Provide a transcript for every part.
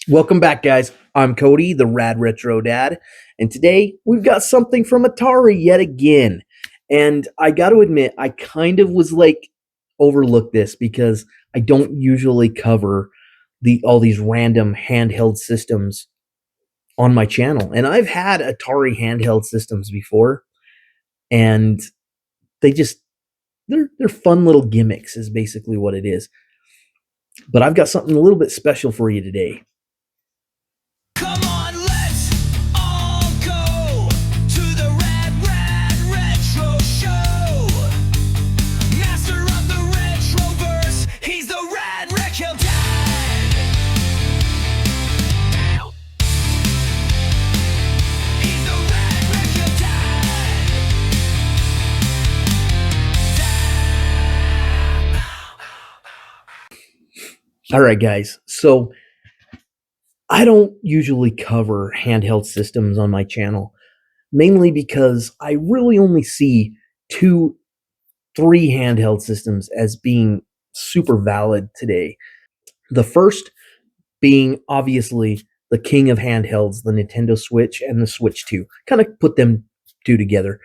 Welcome back, guys. I'm Cody, the Rad Retro Dad, and today we've got something from Atari yet again. And I got to admit, I kind of was like overlooked this because I don't usually cover all these random handheld systems on my channel. And I've had Atari handheld systems before, and they just they're fun little gimmicks, is basically what it is. But I've got something a little bit special for you today. Come on, let's all go to the Rad Retro Show. Master of the Retroverse, he's the Rad Retro Dad. He's the Rad Retro Dad. All right, guys. So I don't usually cover handheld systems on my channel, mainly because I really only see three handheld systems as being super valid today. The first being obviously the king of handhelds, the Nintendo Switch and the Switch 2. Kind of put them two together.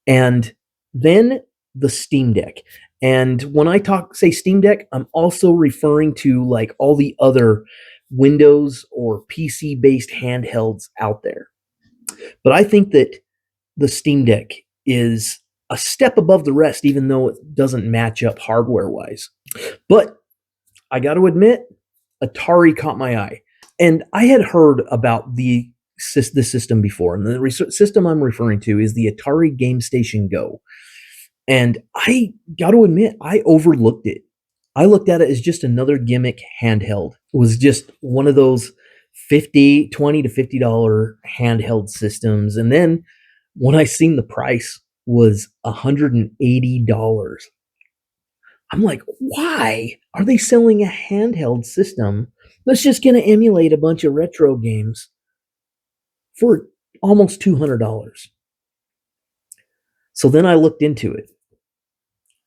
And then the Steam Deck. And when I say Steam Deck, I'm also referring to like all the other Windows or PC based handhelds out there. But I think that the Steam Deck is a step above the rest, even though it doesn't match up hardware wise. But I got to admit, Atari caught my eye. And I had heard about the system before. And the system I'm referring to is the Atari Gamestation Go. And I got to admit, I overlooked it. I looked at it as just another gimmick handheld. It was just one of those $20 to $50 handheld systems. And then when I seen the price was $180, I'm like, why are they selling a handheld system that's just going to emulate a bunch of retro games for almost $200? So then I looked into it,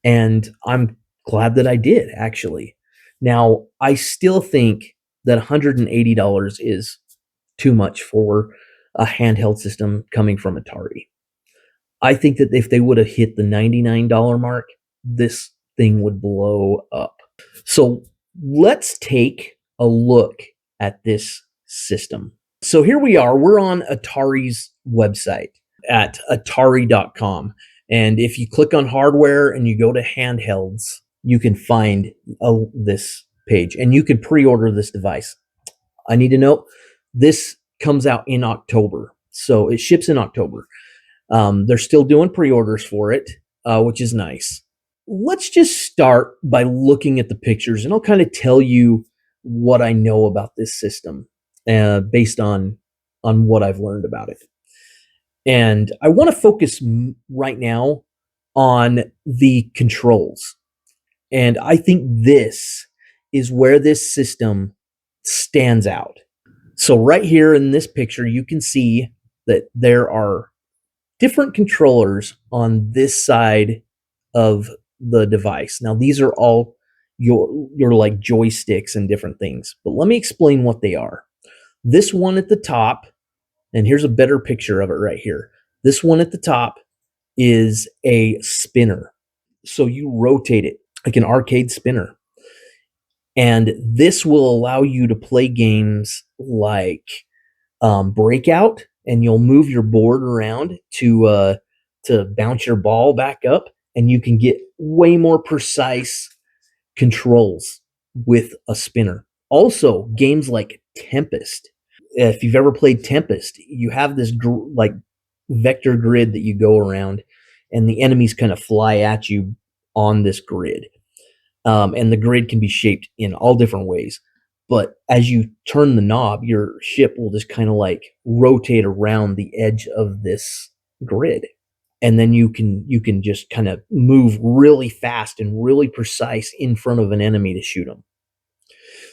and I'm glad that I did, actually. Now, I still think that $180 is too much for a handheld system coming from Atari. I think that if they would have hit the $99 mark, this thing would blow up. So let's take a look at this system. So here we are. We're on Atari's website at atari.com. And if you click on hardware and you go to handhelds, you can find this page, and you can pre-order this device. I need to note, this comes out in October. So it ships in October. They're still doing pre-orders for it, which is nice. Let's just start by looking at the pictures, and I'll kind of tell you what I know about this system based on what I've learned about it. And I want to focus right now on the controls. And I think this is where this system stands out. So right here in this picture, you can see that there are different controllers on this side of the device. Now, these are all your like joysticks and different things, but let me explain what they are. This one at the top, and here's a better picture of it right here. This one at the top is a spinner. So you rotate it like an arcade spinner. And this will allow you to play games like Breakout, and you'll move your board around to bounce your ball back up, and you can get way more precise controls with a spinner. Also, games like Tempest. If you've ever played Tempest, you have this like vector grid that you go around, and the enemies kind of fly at you on this grid. And the grid can be shaped in all different ways. But as you turn the knob, your ship will just kind of like rotate around the edge of this grid. And then you can just kind of move really fast and really precise in front of an enemy to shoot them.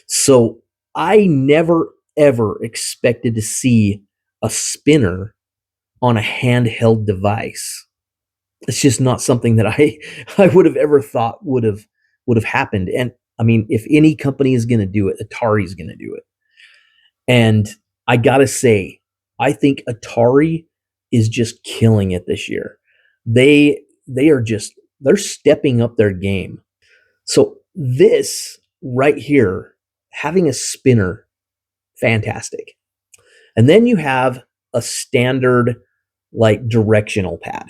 So I never, ever expected to see a spinner on a handheld device. It's just not something that I would have ever thought would have happened. And I mean, if any company is going to do it, Atari is going to do it. And I gotta say, I think Atari is just killing it this year. They are just they're stepping up their game. So this right here, having a spinner, fantastic. And then you have a standard like directional pad,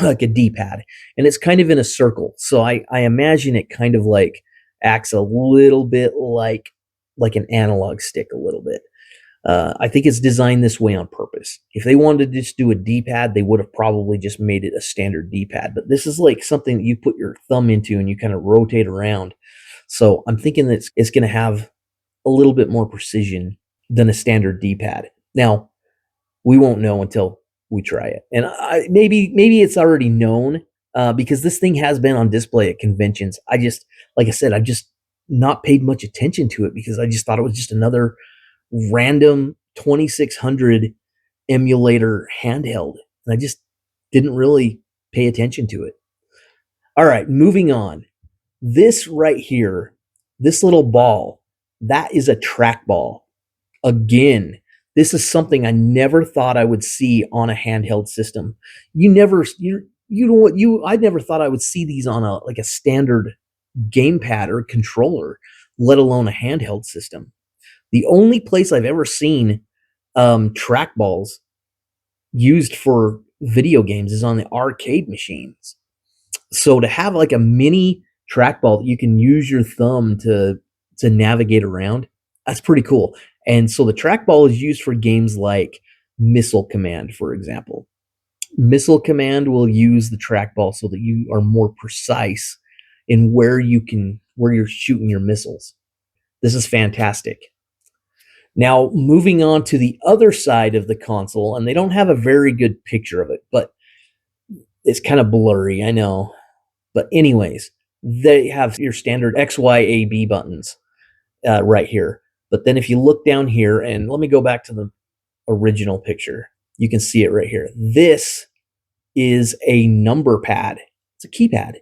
like a D-pad, and it's kind of in a circle. So I imagine it kind of like acts a little bit like an analog stick a little bit. I think it's designed this way on purpose. If they wanted to just do a D-pad, they would have probably just made it a standard D-pad. But this is like something that you put your thumb into and you kind of rotate around. So I'm thinking that it's going to have a little bit more precision than a standard D-pad. Now, we won't know until we try it, and maybe it's already known because this thing has been on display at conventions. I just, like I said, I've just not paid much attention to it because I just thought it was just another random 2600 emulator handheld, and I just didn't really pay attention to it. All right, moving on. This right here, this little ball, that is a trackball. Again, this is something I never thought I would see on a handheld system. You know what I never thought I would see these on a like a standard gamepad or controller, let alone a handheld system. The only place I've ever seen trackballs used for video games is on the arcade machines. So to have like a mini trackball that you can use your thumb to navigate around, that's pretty cool. And so the trackball is used for games like Missile Command, for example. Missile Command will use the trackball so that you are more precise in where you're shooting your missiles. This is fantastic. Now, moving on to the other side of the console, and they don't have a very good picture of it, but it's kind of blurry, I know. But anyways, they have your standard X, Y, A, B buttons right here. But then if you look down here, and let me go back to the original picture, you can see it right here. This is a number pad. It's a keypad.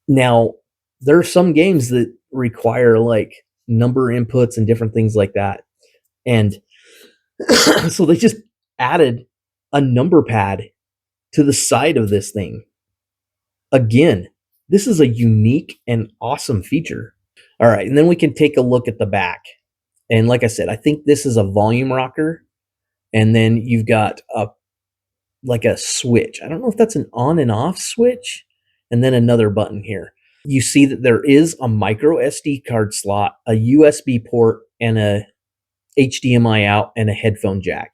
Now, there are some games that require like number inputs and different things like that. And so they just added a number pad to the side of this thing. Again, this is a unique and awesome feature. All right, and then we can take a look at the back. And like I said, I think this is a volume rocker. And then you've got a switch. I don't know if that's an on and off switch. And then another button here. You see that there is a micro SD card slot, a USB port, and a HDMI out, and a headphone jack.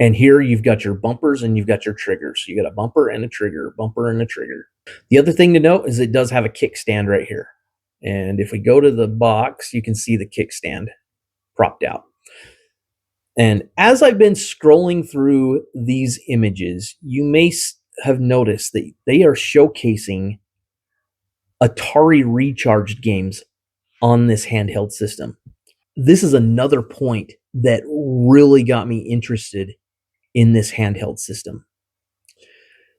And here you've got your bumpers and you've got your triggers. So you got a bumper and a trigger, bumper and a trigger. The other thing to note is it does have a kickstand right here. And if we go to the box, you can see the kickstand propped out. And as I've been scrolling through these images, you may have noticed that they are showcasing Atari Recharged games on this handheld system. This is another point that really got me interested in this handheld system.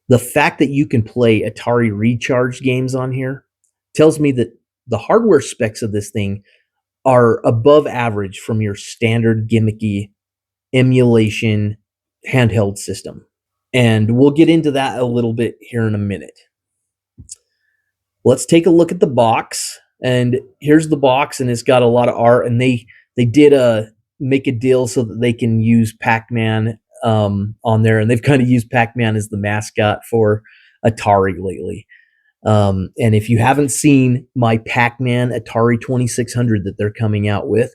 The fact that you can play Atari Recharged games on here tells me that the hardware specs of this thing are above average from your standard gimmicky emulation handheld system. And we'll get into that a little bit here in a minute. Let's take a look at the box. And here's the box, and it's got a lot of art. And they did make a deal so that they can use Pac-Man on there, and they've kind of used Pac-Man as the mascot for Atari lately. And if you haven't seen my Pac-Man Atari 2600 that they're coming out with,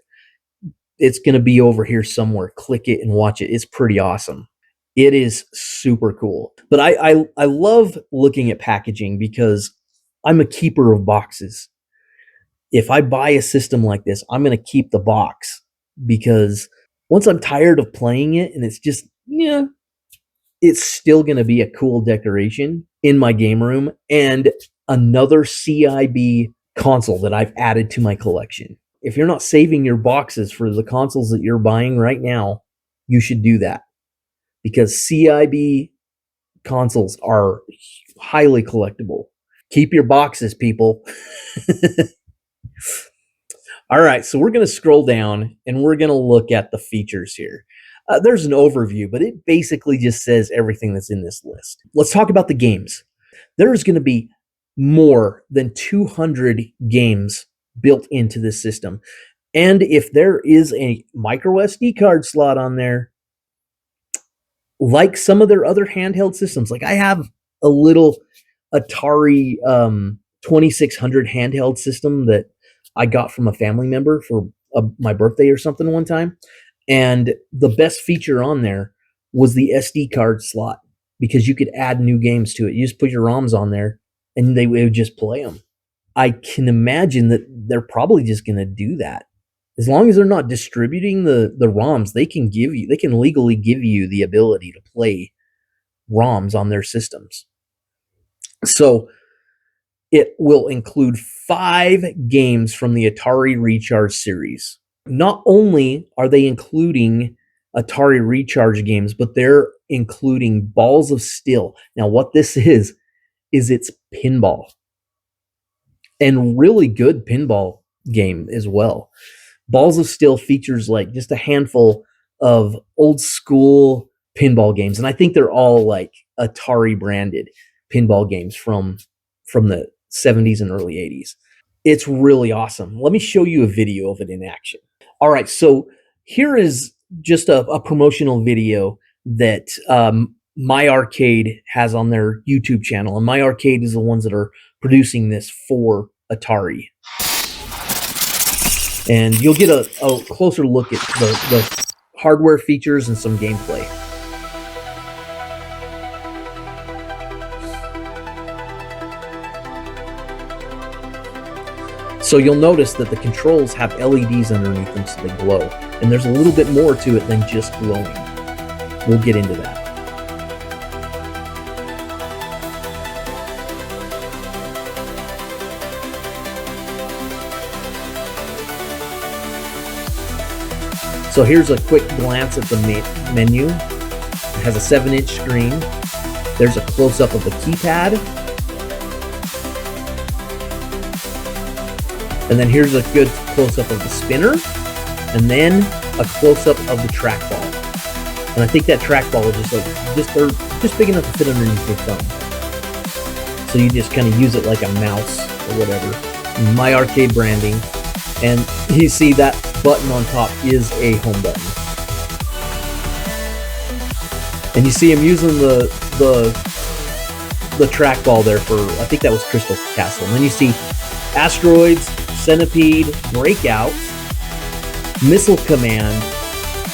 it's going to be over here somewhere. Click it and watch it. It's pretty awesome. It is super cool. But I love looking at packaging because I'm a keeper of boxes. If I buy a system like this, I'm going to keep the box because once I'm tired of playing it and it's just, it's still going to be a cool decoration in my game room and another CIB console that I've added to my collection. If you're not saving your boxes for the consoles that you're buying right now, you should do that because CIB consoles are highly collectible. Keep your boxes, people. All right, so we're going to scroll down and we're going to look at the features here. There's an overview, but it basically just says everything that's in this list. Let's talk about the games. There's going to be more than 200 games built into this system. And if there is a micro SD card slot on there, like some of their other handheld systems, like I have a little Atari 2600 handheld system that I got from a family member for my birthday or something one time. And the best feature on there was the SD card slot because you could add new games to it. You just put your ROMs on there and they would just play them. I can imagine that they're probably just going to do that. As long as they're not distributing the ROMs, they can legally give you the ability to play ROMs on their systems. So it will include 5 games from the Atari Recharged series. Not only are they including Atari Recharged games, but they're including Balls of Steel. Now, what this is it's pinball. And really good pinball game as well. Balls of Steel features like just a handful of old school pinball games, and I think they're all like Atari branded pinball games from the 70s and early 80s. It's really awesome. Let me show you a video of it in action. All right, so here is just a promotional video that My Arcade has on their YouTube channel, and My Arcade is the ones that are producing this for Atari. And you'll get a closer look at the hardware features and some gameplay. So you'll notice that the controls have LEDs underneath them so they glow. And there's a little bit more to it than just glowing. We'll get into that. So here's a quick glance at the menu. It has a 7-inch screen. There's a close-up of the keypad. And then here's a good close-up of the spinner. And then a close-up of the trackball. And I think that trackball is just big enough to fit underneath your thumb. So you just kind of use it like a mouse or whatever. My Arcade branding. And you see that button on top is a home button. And you see him using the trackball there for, I think that was Crystal Castle. And then you see Asteroids, Centipede, Breakout, Missile Command,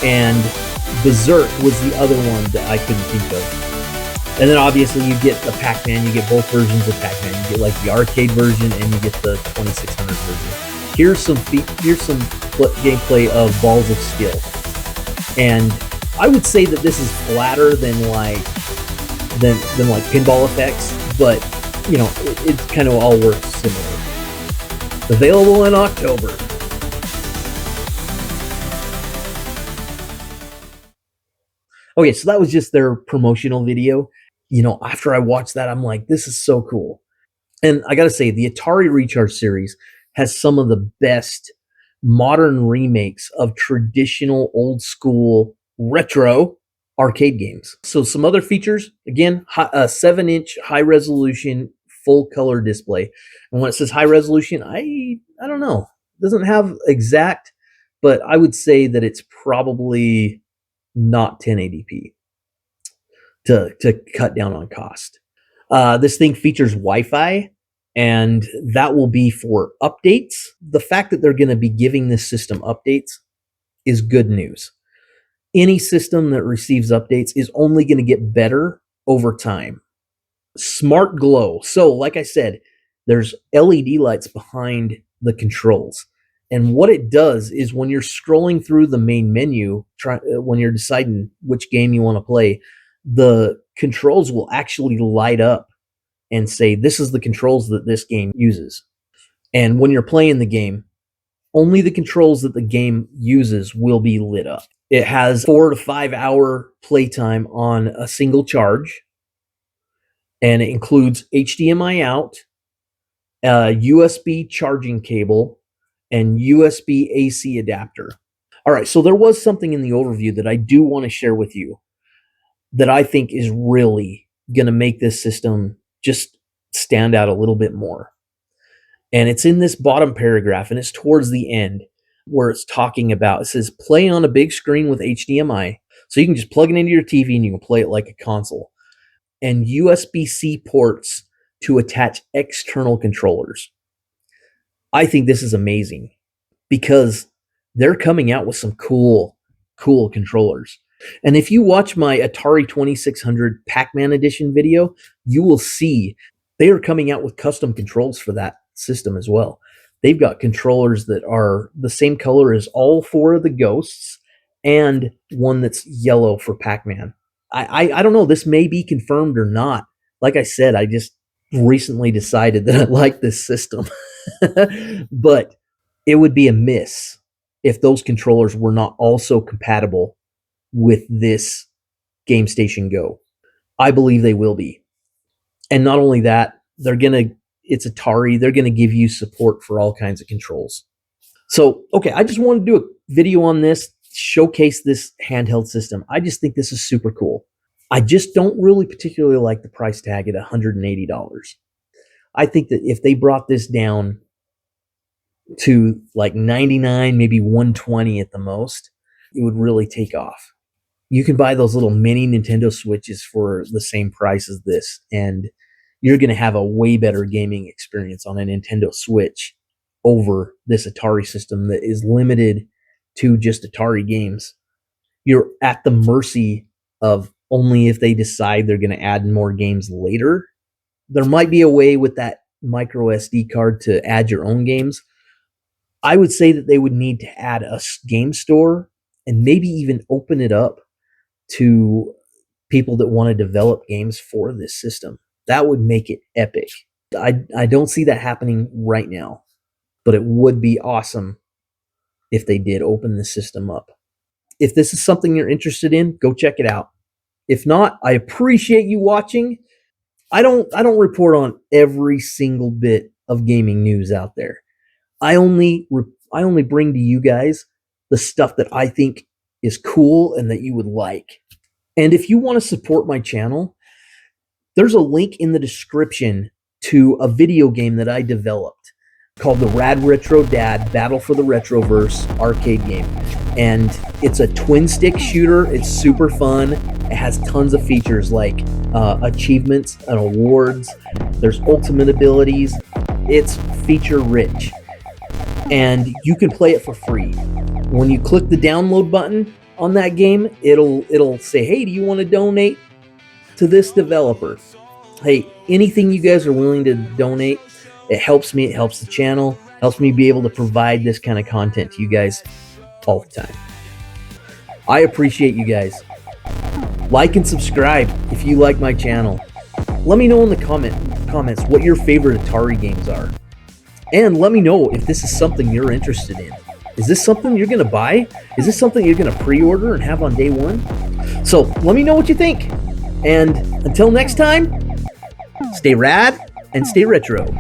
and Berserk was the other one that I couldn't think of. And then obviously you get the Pac-Man, you get both versions of Pac-Man. You get like the arcade version and you get the 2600 version. Here's some gameplay of Balls of Steel. And I would say that this is flatter than like pinball effects, but you know, it kind of all works similar. Available in October. Okay, so that was just their promotional video. You know, after I watched that, I'm like, this is so cool. And I gotta say, the Atari Recharge series has some of the best modern remakes of traditional old school retro arcade games. So some other features, again, a 7-inch high resolution full color display. And when it says high resolution, I don't know. It doesn't have exact, but I would say that it's probably not 1080p to cut down on cost. This thing features Wi-Fi, and that will be for updates. The fact that they're going to be giving this system updates is good news. Any system that receives updates is only going to get better over time. Smart Glow. So, like I said, there's LED lights behind the controls. And what it does is when you're scrolling through the main menu, when you're deciding which game you want to play, the controls will actually light up and say, this is the controls that this game uses. And when you're playing the game, only the controls that the game uses will be lit up. It has 4 to 5 hour playtime on a single charge. And it includes HDMI out, a USB charging cable, and USB AC adapter. All right, so there was something in the overview that I do want to share with you that I think is really going to make this system just stand out a little bit more. And it's in this bottom paragraph, and it's towards the end where it's talking about, it says, play on a big screen with HDMI. So you can just plug it into your TV and you can play it like a console. And USB-C ports to attach external controllers. I think this is amazing because they're coming out with some cool controllers. And if you watch my Atari 2600 Pac-Man edition video, you will see they are coming out with custom controls for that system as well. They've got controllers that are the same color as all four of the ghosts and one that's yellow for Pac-Man. I don't know, this may be confirmed or not. Like I said, I just recently decided that I like this system. But it would be a miss if those controllers were not also compatible with this GameStation Go. I believe they will be. And not only that, it's Atari, they're gonna give you support for all kinds of controls. So, okay, I just wanted to do a video on this, showcase this handheld system. I just think this is super cool. I just don't really particularly like the price tag at $180. I think that if they brought this down to like 99, maybe 120 at the most, it would really take off. You can buy those little mini Nintendo Switches for the same price as this, and you're going to have a way better gaming experience on a Nintendo Switch over this Atari system that is limited to just Atari games. You're at the mercy of only if they decide they're going to add more games later. There might be a way with that micro SD card to add your own games. I would say that they would need to add a game store and maybe even open it up to people that want to develop games for this system. That would make it epic. I don't see that happening right now, but it would be awesome if they did open the system up. If this is something you're interested in, go check it out. If not, I appreciate you watching. I don't report on every single bit of gaming news out there. I only bring to you guys the stuff that I think is cool and that you would like. And if you want to support my channel, there's a link in the description to a video game that I developed called the Rad Retro Dad Battle for the Retroverse arcade game. And it's a twin stick shooter. It's super fun. It has tons of features like achievements and awards. There's ultimate abilities. It's feature rich. And you can play it for free. When you click the download button on that game, it'll say, hey, do you want to donate to this developer? Hey, anything you guys are willing to donate, it helps me, it helps the channel, helps me be able to provide this kind of content to you guys all the time. I appreciate you guys. Like and subscribe if you like my channel. Let me know in the comments what your favorite Atari games are. And let me know if this is something you're interested in. Is this something you're going to buy? Is this something you're going to pre-order and have on day one? So let me know what you think. And until next time, stay rad and stay retro.